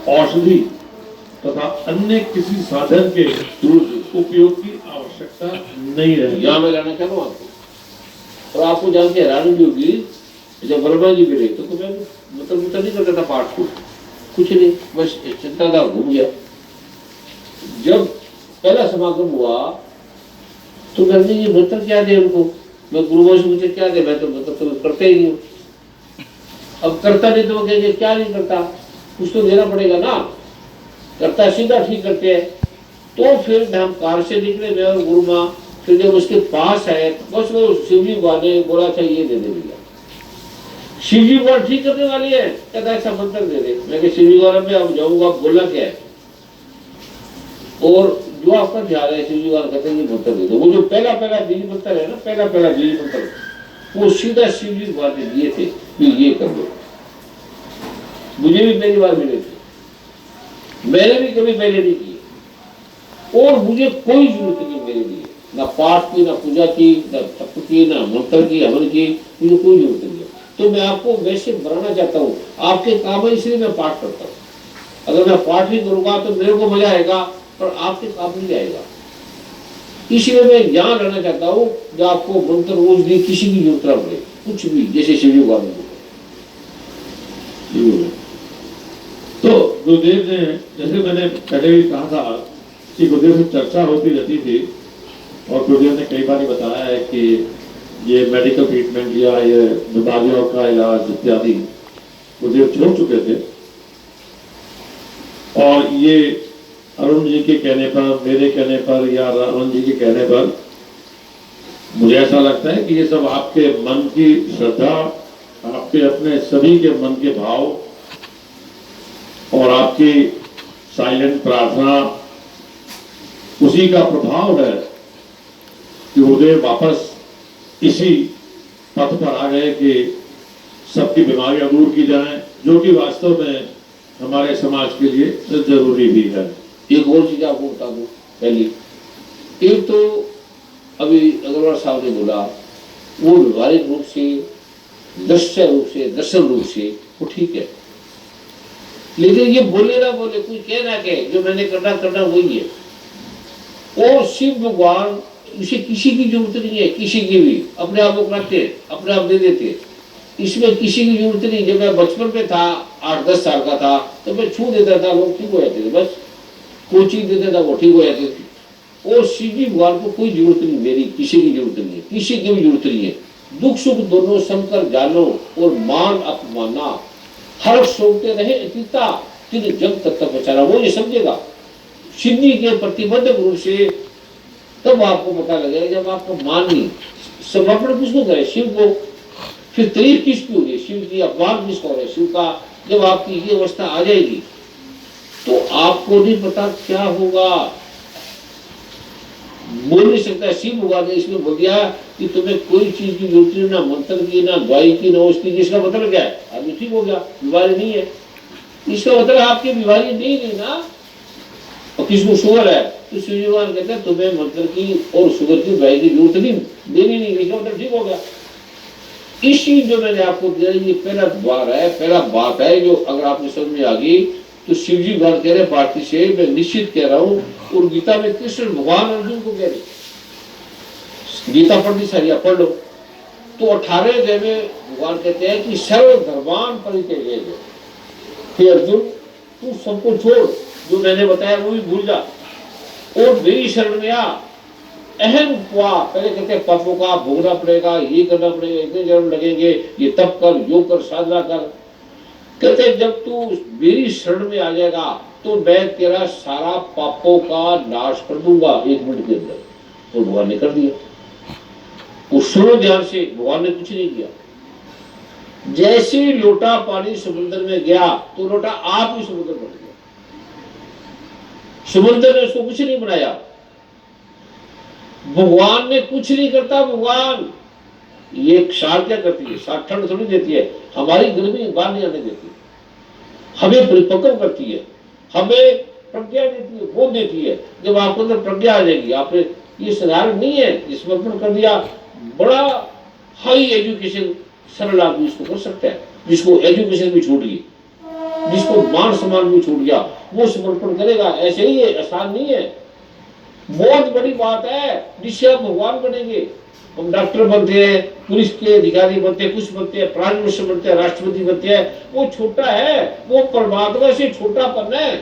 औषधि तथा अन्य किसी साधन के उपयोग की आवश्यकता नहीं रहेगी। यहाँ मैं लाना चाहूँ आपको, और आपको जान के हैरानी भी होगी, जब वर्मा जी मिले तो मैं मतलब नहीं करता था पाठ को, कुछ नहीं, बस चिंता था, घूम गया। जब पहला समागम हुआ तो कहते ये मंत्र क्या दे उनको, मैं गुरुओं से मुझे क्या दे, मैं तो मंत्र तो करते ही नहीं हूँ। अब करता नहीं तो वो कहेंगे क्या नहीं करता, कुछ तो देना पड़ेगा ना, करता सीधा ठीक करते हैं। तो फिर हम कार से निकले, मैं और गुरु माँ, फिर जब उसके पास आए बस वो शिवजी ने बोला था ये दे दे भैया, शिवजी को ठीक करने वाली है, कहता ऐसा मंत्र दे दे। मैं शिवजी को मैं अब जाऊंगा, बोला क्या है, और जो आपका ध्यान है शिवजी वाला कहते हैं ये मंत्र दे दो। वो जो पहला बीज मंत्र है ना, पहला बीज मंत्र, वो सीधा शिवजी को दिए थे कि ये कर दो। मुझे भी पहली बार मिले थे, मैंने भी कभी पहले नहीं किए, और मुझे कोई जरूरत नहीं मेरे लिए, ना पाठ की, ना पूजा की, ना तप की, ना मंत्र की, हवन की, मुझे कोई जरूरत नहीं है। तो मैं आपको वैसे बनाना चाहता हूँ, आपके काम है इसलिए मैं पाठ करता हूँ। अगर मैं पाठ नहीं करूंगा तो मेरे को मजा आएगा पर आपके काम नहीं आएगा। इसलिए मैं ज्ञान रहना चाहता हूँ जो आपको मंत्र रोज भी किसी की जरूरत ना पड़े, कुछ भी, जैसे शिवजी का तो गुरुदेव ने, जैसे मैंने पहले भी कहा था कि गुरुदेव से चर्चा होती रहती थी, और गुरुदेव ने कई बार बताया है कि ये मेडिकल ट्रीटमेंट या ये बीमारियों का इलाज इत्यादि गुरुदेव छोड़ चुके थे, और ये अरुण जी के कहने पर, मेरे कहने पर या रावण जी के कहने पर मुझे ऐसा लगता है कि ये सब आपके मन की श्रद्धा, आपके अपने सभी के मन के भाव और आपकी साइलेंट प्रार्थना, उसी का प्रभाव है कि गुरुदेव वापस इसी पथ पर आ गए कि सबकी बीमारियां दूर की जाएं, जो कि वास्तव में हमारे समाज के लिए जरूरी भी है। एक और चीज आपको बता दूं, पहली एक तो अभी अग्रवाल साहब ने बोला, वो व्यवहारिक रूप से, दृश्य रूप से, दर्शन रूप से वो ठीक है, लेकिन ये बोले ना बोले, कोई कह ना कहे, जो मैंने करना वही है। और शिव भगवान, इसे किसी की जरूरत नहीं है, किसी की भी, अपने आप वो करते, अपने आप दे देते, इसमें किसी की जरूरत नहीं। जब मैं बचपन में था, 8-10 साल का था, तो मैं छू देता था, लोग ठीक हो जाते थे, बस कोई चीज देता था वो ठीक हो जाती थी। और शिव जी भगवान को कोई जरूरत नहीं, मेरी किसी की जरूरत नहीं है, किसी की भी जरूरत नहीं है। दुख सुख दोनों समकर जानो, और मान अपमाना, हर सोते रहे अतीता, तिल जग तत्व बचाना, वो ये समझेगा शिव जी के प्रतिबद्ध रूप से, तब आपको पता लगेगा। जब आपको मान नहीं, समर्पण किसको करे, शिव को, फिर तारीफ किसकी होगी, शिव की, अपमान किसको है, शिव का। जब आपकी ये अवस्था आ जाएगी तो आपको नहीं पता क्या होगा, बोल नहीं सकता। शिव भगवान ने इसमें बोल दिया कि तुम्हें कोई चीज की जरूरत नहीं, ना मंत्र की, ना दवाई की, ना औषधि की। इसका मतलब क्या है, आदमी ठीक हो गया, बीमारी नहीं है। इसका मतलब आपकी बीमारी नहीं है ना। और किसको शुगर है तो शिव भगवान कहते हैं तुम्हें मंत्र की और शुगर की दवाई की जरूरत नहीं, देनी नहीं, इसका मतलब ठीक हो गया। इसी जो मैंने आपको दिया, ये पहला द्वार है, पहला बात है, जो अगर आपने समझ में आ गई तो शिवजी भगवान कह रहे भारती से मैं निश्चित कह रहा हूं। और गीता में कृष्ण भगवान अर्जुन को कह रहे, गीता पढ़नी सारी पढ़ लो, तो 18 अध्याय में भगवान कहते हैं कि सर्व धर्मान परित्यज्य, हे अर्जुन तू सबको छोड़, जो मैंने बताया वो भी भूल जा, और मेरी शरण में आ। अहम हुआ, पहले कहते हैं पापों का भोगना पड़ेगा, ये करना पड़ेगा, इतने जन्म लगेंगे, ये तप कर, योग कर, साधना कर। कहते जब तू मेरी शरण में आ जाएगा तो मैं तेरा सारा पापों का नाश कर दूंगा 1 मिनट के अंदर। तो भगवान ने कर दिया। उस सुनो ध्यान से, भगवान ने कुछ नहीं किया। जैसे लोटा पानी समुद्र में गया तो लोटा आप ही समुद्र बन गया, समुद्र ने उसको कुछ नहीं बनाया। भगवान ने कुछ नहीं करता। भगवान ये सार क्या करती है, सार ठंड थोड़ी देती है, हमारी गर्मी बाहर नहीं आने देती, हमें परिपक्व करती है, हमें प्रज्ञा देती है, बोध देती है। जब आपको अंदर प्रज्ञा आ जाएगी, आपने ये साधारण नहीं है, जिसमें अर्पण कर दिया, बड़ा हाई एजुकेशन सरल आदमी इसको कर सकता है, जिसको एजुकेशन भी छूट गई। जिसको मान सम्मान भी छूट गया वो समर्पण करेगा। ऐसे ही है, आसान नहीं है, बहुत बड़ी बात है जिससे आप भगवान बनेंगे। हम डॉक्टर बनते हैं, पुलिस के अधिकारी बनते हैं, कुछ बनते हैं, प्राइम मिनिस्टर बनते हैं, राष्ट्रपति बनते हैं, वो छोटा है, वो परमात्मा से छोटापन है।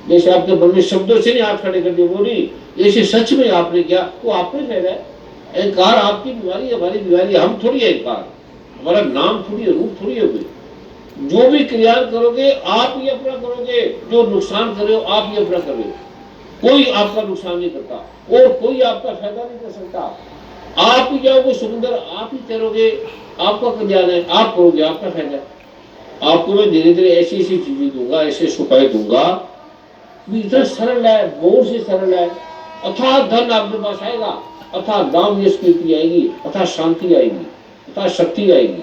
जैसे आपके मन में शब्दों से नहीं हाथ खड़े कर दिए, वो नहीं, ऐसे सच में आपने किया तो आपने फैला है। अहंकार आपकी बीमारी है, हमारी बीमारी है, हम थोड़ी है अहंकार, हमारा नाम थोड़ी है, रूप थोड़ी है कोई। जो भी क्रिया करोगे आप ही अपना करोगे, जो नुकसान कर रहे हो आप ही अपना कर रहे हो, कोई आपका नुकसान नहीं करता और कोई आपका फायदा नहीं कर सकता। आप ही जाओगे समुद्र, आप ही तैरोगे, आपका कल्याण है, आप करोगे आपका फायदा है। आपको मैं धीरे धीरे ऐसी ऐसी चीजें दूंगा, ऐसे उपाय दूंगा, इतना सरल है, बहुत से सरल है। अथाह धन आपके पास आएगा, अथाह नाम यश कीर्ति आएगी, अथाह शांति आएगी, अथाह शक्ति आएगी।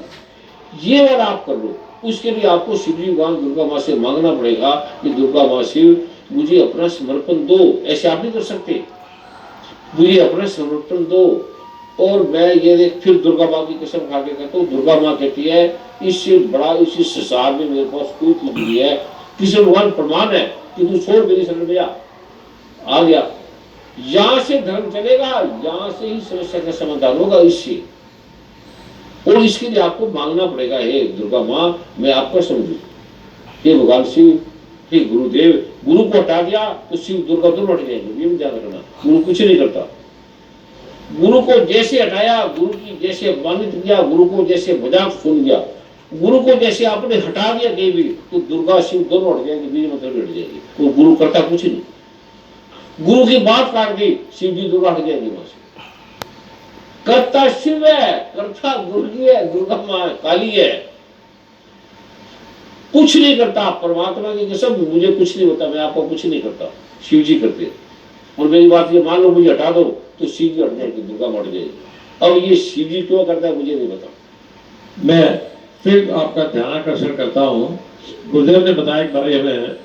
ये वाला आप कर लो। उसके लिए आपको शिव जी भगवान दुर्गा माँ से मांगना पड़ेगा कि दुर्गा माँ शिव मुझे अपना समर्पण दो। ऐसे आप नहीं कर सकते, मुझे अपना समर्पण दो। और मैं ये देख फिर दुर्गा माँ की कसम खा के कहता हूँ, दुर्गा माँ कहती है इससे बड़ा इस संसार में मेरे पास कोई चीज नहीं है। कृष्ण भगवान प्रमाण है कि तू छोड़ मेरी शरण में आ गया, यहां से धर्म चलेगा, यहां से ही समस्या का समाधान होगा इससे। और इसके लिए आपको मांगना पड़ेगा, हे दुर्गा माँ मैं आपका समझू, हे भगवान शिव, हे गुरुदेव। गुरु को हटा दिया तो शिव दुर्गा दोनों हट जाएंगे, ये भी ध्यान रखना। गुरु कुछ नहीं करता, गुरु को जैसे हटाया, गुरु की जैसे अपमानित किया, गुरु को जैसे मजाक सुन गया, गुरु को जैसे आपने हटा दिया कहीं भी, तो दुर्गा शिव दोनों हट जाएंगे, बीच मतलब हट जाएगी। वो गुरु करता कुछ नहीं, गुरु की बात काट दी, शिव जी दुर्गा हट जाएगी वहां से। करता शिव है, करता दुर्गी है, दुर्गा माँ काली है, कुछ नहीं करता। परमात्मा की कसम मुझे कुछ नहीं होता, मैं आपको कुछ नहीं करता, शिव जी करते। और मेरी बात ये मान लो मुझे हटा दो तो शिव जी हट जाएगी, दुर्गा मर जाएगी। अब ये शिव जी क्यों करता है मुझे नहीं पता। मैं फिर आपका ध्यान आकर्षण करता हूँ, गुरुदेव ने बताया एक बार हमें,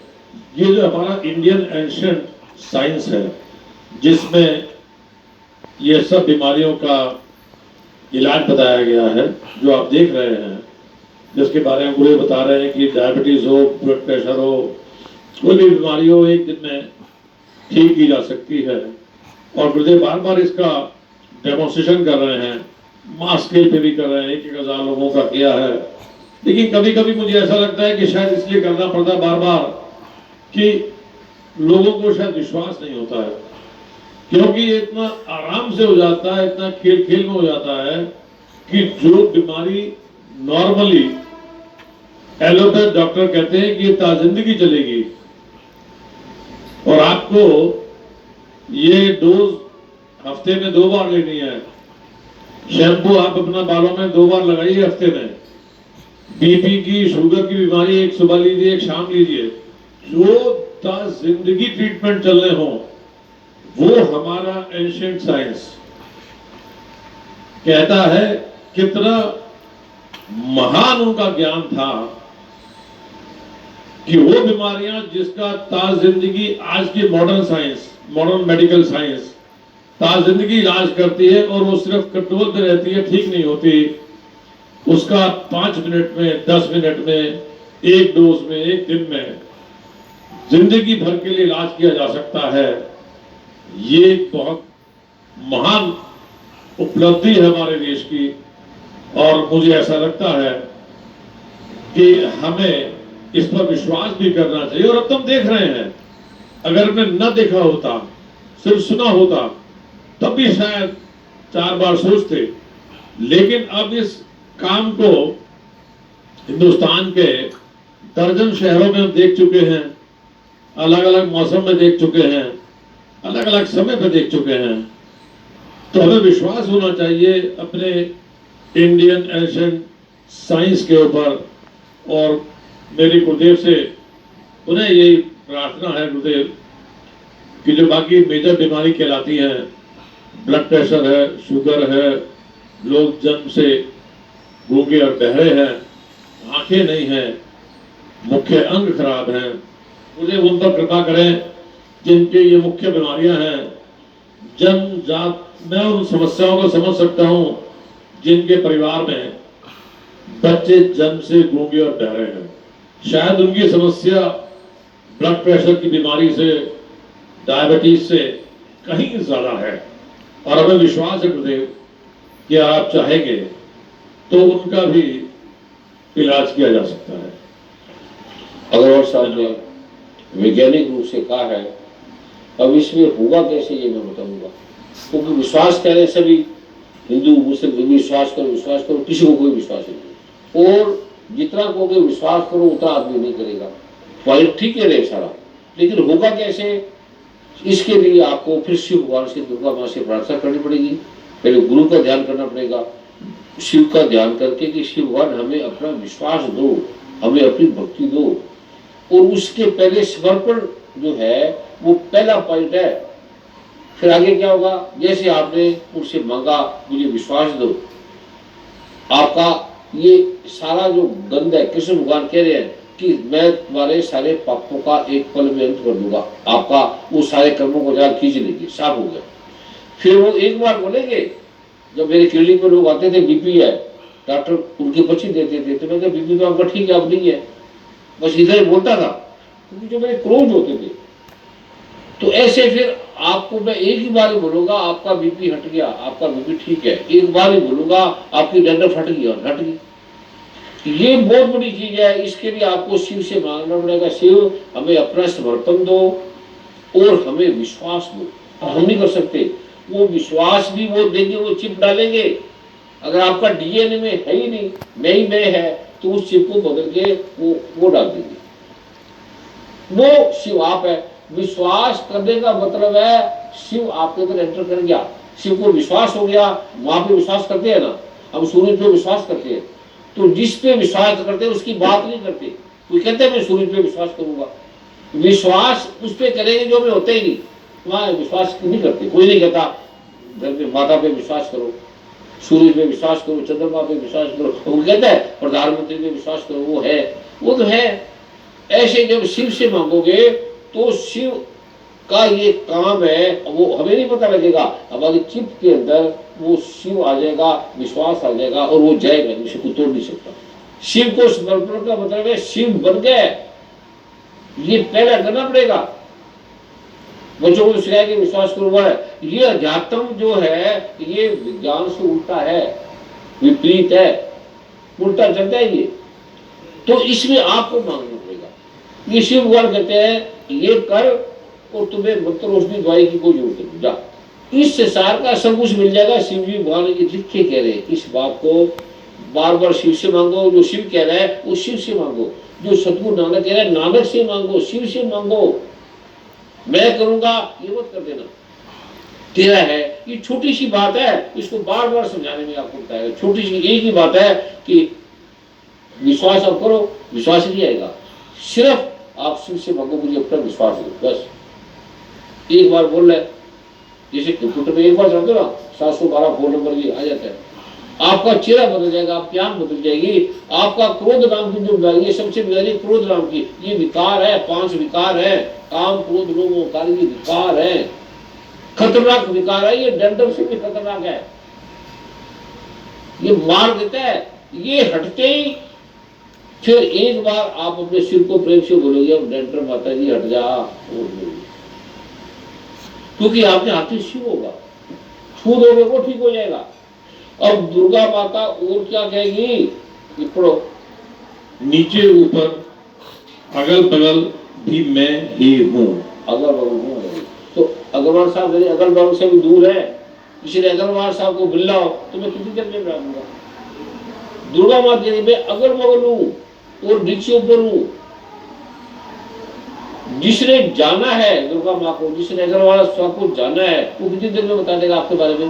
ये जो हमारा इंडियन एंशिएंट साइंस है जिसमें ये सब बीमारियों का इलाज बताया गया है, जो आप देख रहे हैं, जिसके बारे में गुरुदेव बता रहे हैं कि डायबिटीज हो, ब्लड प्रेशर हो, कोई भी बीमारी हो एक दिन में ठीक की जा सकती है। और गुरुदेव बार बार इसका डेमोन्स्ट्रेशन कर रहे हैं, मास स्केल पे भी कर रहे हैं, 1,000 लोगों का किया है। लेकिन कभी कभी मुझे ऐसा लगता है कि शायद इसलिए करना पड़ता बार बार कि लोगों को शायद विश्वास नहीं होता है, क्योंकि ये इतना आराम से हो जाता है, इतना खेल खेल में हो जाता है कि जो बीमारी नॉर्मली एलोपैथ डॉक्टर कहते हैं कि ये ताजिंदगी चलेगी और आपको ये डोज हफ्ते में 2 बार लेनी है, शैम्पू आप अपना बालों में 2 बार लगाइए हफ्ते में, बीपी की शुगर की बीमारी एक सुबह लीजिए एक शाम लीजिए, जो जिंदगी ट्रीटमेंट चल रहे हो वो हमारा एंशिएंट साइंस कहता है। कितना महान उनका ज्ञान था कि वो बीमारियां जिसका जिंदगी आज की modern science, modern medical science जिंदगी इलाज करती है और वो सिर्फ कंट्रोल पे रहती है, ठीक नहीं होती, उसका 5 मिनट में, 10 मिनट में, एक डोज में, एक दिन में जिंदगी भर के लिए इलाज किया जा सकता है। ये बहुत महान उपलब्धि है हमारे देश की और मुझे ऐसा लगता है कि हमें इस पर विश्वास भी करना चाहिए। और अब तुम देख रहे हैं, अगर मैं न देखा होता, सिर्फ सुना होता, तब भी शायद 4 बार सोचते। लेकिन अब इस काम को हिंदुस्तान के दर्जन शहरों में हम देख चुके हैं, अलग अलग मौसम में देख चुके हैं, अलग अलग समय पर देख चुके हैं। तो हमें विश्वास होना चाहिए अपने इंडियन एंशिएंट साइंस के ऊपर। और मेरी गुरुदेव से उन्हें यही प्रार्थना है गुरुदेव कि जो बाकी मेजर बीमारी कहलाती हैं, ब्लड प्रेशर है, शुगर है, लोग जन्म से गूंगे और बहरे हैं, आंखें नहीं हैं, मुख्य अंग खराब हैं, मुझे उन पर कृपा करें जिनके ये मुख्य बीमारियां हैं। जन्म जात मैं उन समस्याओं को समझ सकता हूं जिनके परिवार में बच्चे जन्म से गूंगे और बहरे हैं, शायद उनकी समस्या ब्लड प्रेशर की बीमारी से, डायबिटीज से कहीं ज्यादा है, और हमें विश्वास है गुरुदेव कि आप चाहेंगे तो उनका भी इलाज किया जा सकता है। अग्रवाल साहब ने वैज्ञानिक रूप से कहा है, अब इसमें होगा कैसे ये मैं बताऊंगा, क्योंकि विश्वास कह रहे सभी हिंदू मुस्लिम, विश्वास करो, किसी को कोई विश्वास नहीं, और जितना कहोगे विश्वास करो उतना आदमी नहीं करेगा। पॉइंट ठीक है रे सारा, लेकिन होगा कैसे, इसके लिए आपको फिर शिव भगवान से, दुर्गा माँ से प्रार्थना करनी पड़ेगी। पहले गुरु का ध्यान करना पड़ेगा, शिव का ध्यान करके कि शिव भगवान हमें अपना विश्वास दो, हमें अपनी भक्ति दो, और उसके पहले समर्पण जो है वो पहला पॉइंट है। फिर आगे क्या होगा, जैसे आपने उनसे मांगा मुझे विश्वास दो, आपका ये सारा जो गंद है, कृष्ण भगवान कह रहे हैं कि मैं तुम्हारे सारे पापों का एक पल में अंत कर दूंगा, आपका वो सारे कर्मों को जाल खींच लेंगे, साफ हो गया। फिर वो एक बार बोलेंगे, जब मेरे क्लिनिक में लोग आते थे बीपी है, डॉक्टर उनकी पर्ची देते थे, तो मैं कहा बीपी तो आपका ठीक है, अब नहीं है, बस इधर ही बोलता था, क्योंकि जो मेरे क्लोज होते थे। तो ऐसे फिर आपको मैं एक ही बार ही बोलूंगा आपका बीपी हट गया, आपका बीपी ठीक है, एक बार ही बोलूंगा आपकी डंडक हट गई और हट गई। ये बहुत बड़ी चीज है, इसके लिए आपको शिव से मांगना पड़ेगा, शिव हमें अपना समर्पण दो और हमें विश्वास दो। हम नहीं कर सकते, वो विश्वास भी वो देंगे, वो चिप डालेंगे। अगर आपका डीएनए में है ही नहीं, मैं ही मैं है, तो उस चिप को बदल के वो डाल देंगे, वो शिव आप है। विश्वास करने का मतलब है शिव आपके अंदर एंटर कर गया, शिव को विश्वास हो गया। वहां पे विश्वास करते हैं ना, हम सूर्य पे विश्वास करते हैं, तो जिस पे विश्वास करते हैं उसकी बात नहीं करते। कोई कहते हैं मैं सूर्य पे विश्वास करूंगा, विश्वास उस पे करेंगे जो में होते ही नहीं, वहां विश्वास नहीं करते। कोई नहीं कहता घर पे माता पे विश्वास करो, सूर्य पे विश्वास करो, चंद्रमा पे विश्वास करो, वो कहता है प्रधानमंत्री पे विश्वास करो, वो है, वो तो है। ऐसे जब शिव से मांगोगे तो शिव का ये काम है, वो हमें नहीं पता लगेगा, हमारी चिप के अंदर वो शिव आ जाएगा, विश्वास आ जाएगा, और वो जाएगा, शिव को तोड़ नहीं सकता। शिव को समर्पण का मतलब है शिव बन गए, ये पहला करना पड़ेगा। बच्चों को सिखाया कि विश्वास करो है, ये अध्यात्म जो है ये विज्ञान से उल्टा है, विपरीत है, उल्टा चलता है ये, तो इसमें आपको मांगना पड़ेगा। ये शिव भगवान कहते हैं ये कर और तुम्हें मंत्र औषधि दवाई की कोई जरूरत नहीं, जा इस संसार का सब कुछ मिल जाएगा। शिव जी भगवान लिख के कह रहे हैं, इस बात को बार बार शिव से मांगो, जो शिव कह रहा है वो शिव से मांगो, जो सतगुरु नानक कह रहा है नानक से मांगो, शिव से मांगो। मैं करूंगा ये मत कर देना, तेरा है। ये छोटी सी बात है, इसको बार बार समझाने में आपको बताएगा। छोटी सी एक ही बात है कि विश्वास आप करो, विश्वास नहीं आएगा, सिर्फ आप शिव से मांगो मुझे अपना विश्वास दो, बस एक बार बोल रहे। जैसे कंप्यूटर में एक बार चलते ना 712 फोन नंबर भी आ जाता है, आपका चेहरा बदल जाएगा, आपकी आंख बदल जाएगी। आपका क्रोध नाम की जो बीमारी है, सबसे बीमारी क्रोध नाम की, ये विकार है, 5 विकार है, काम क्रोध लोभ अहंकार, ये विकार है, खतरनाक विकार है, ये डंडक से भी खतरनाक है, ये मार देता है। ये हटते ही फिर एक बार आप अपने सिर को प्रेम से बोलोगे अब डंडर माता जी हट जा, क्योंकि आपके हाथ में शिव होगा, छू दोगे वो ठीक हो जाएगा। अब दुर्गा माता और क्या कहेगी, पढ़ो, नीचे ऊपर अगल बगल भी मैं ही हूँ। अगल बगल हूँ, तो अग्रवाल साहब मेरे अगल बगल से भी दूर है, इसलिए अग्रवाल साहब को मिल लाओ तो मैं कितनी देर में रहूंगा। दुर्गा माता जी मैं अगल बगल हूँ और नीचे ऊपर हूँ। जिसने जाना है दुर्गा माँ को, जिसने अग्रवाल साहब को जाना है, वो कितनी देर में बता देगा आपके बारे में,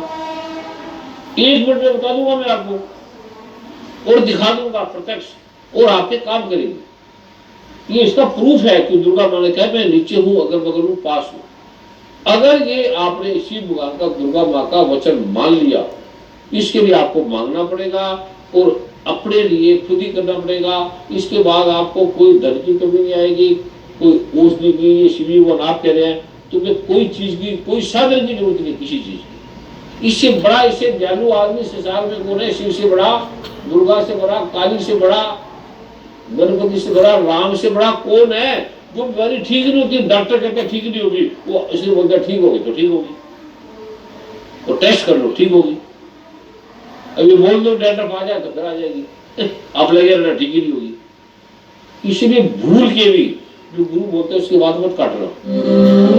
1 मिनट में बता दूंगा मैं आपको, और दिखा दूंगा प्रत्यक्ष, और आपके काम करेंगे। ये इसका प्रूफ है कि दुर्गा माँ ने कहा मैं नीचे हूं, अगल बगल हूं, पास हूं। अगर ये आपने शिव भगवान का, दुर्गा माँ का वचन मान लिया, इसके लिए आपको मांगना पड़ेगा और अपने लिए खुद ही करना पड़ेगा। इसके बाद आपको कोई धन की कमी नहीं आएगी, कोई औषधि की, ये शिव भगवान आप कह रहे हैं, तुम्हें कोई चीज की, कोई साधन की जरूरत नहीं, किसी चीज की। इससे बड़ा, इससे दयालु आदमी संसार में कौन है? शिव से बड़ा, दुर्गा से बड़ा, काली से बड़ा, गणपति से बड़ा, राम से बड़ा कौन है? वो बीमारी ठीक नहीं होती, डॉक्टर कहते हैं ठीक नहीं होगी, वो इसलिए बोलता है ठीक होगी तो ठीक होगी, तो टेस्ट कर लो ठीक होगी। अभी बोल दो डैंड्रफ आ जाए तो फिर आ जाएगी, आप लगे ठीक ही नहीं होगी। इसलिए भूल के भी जो गुरु बोलते हैं उसकी बात मत काट रहा।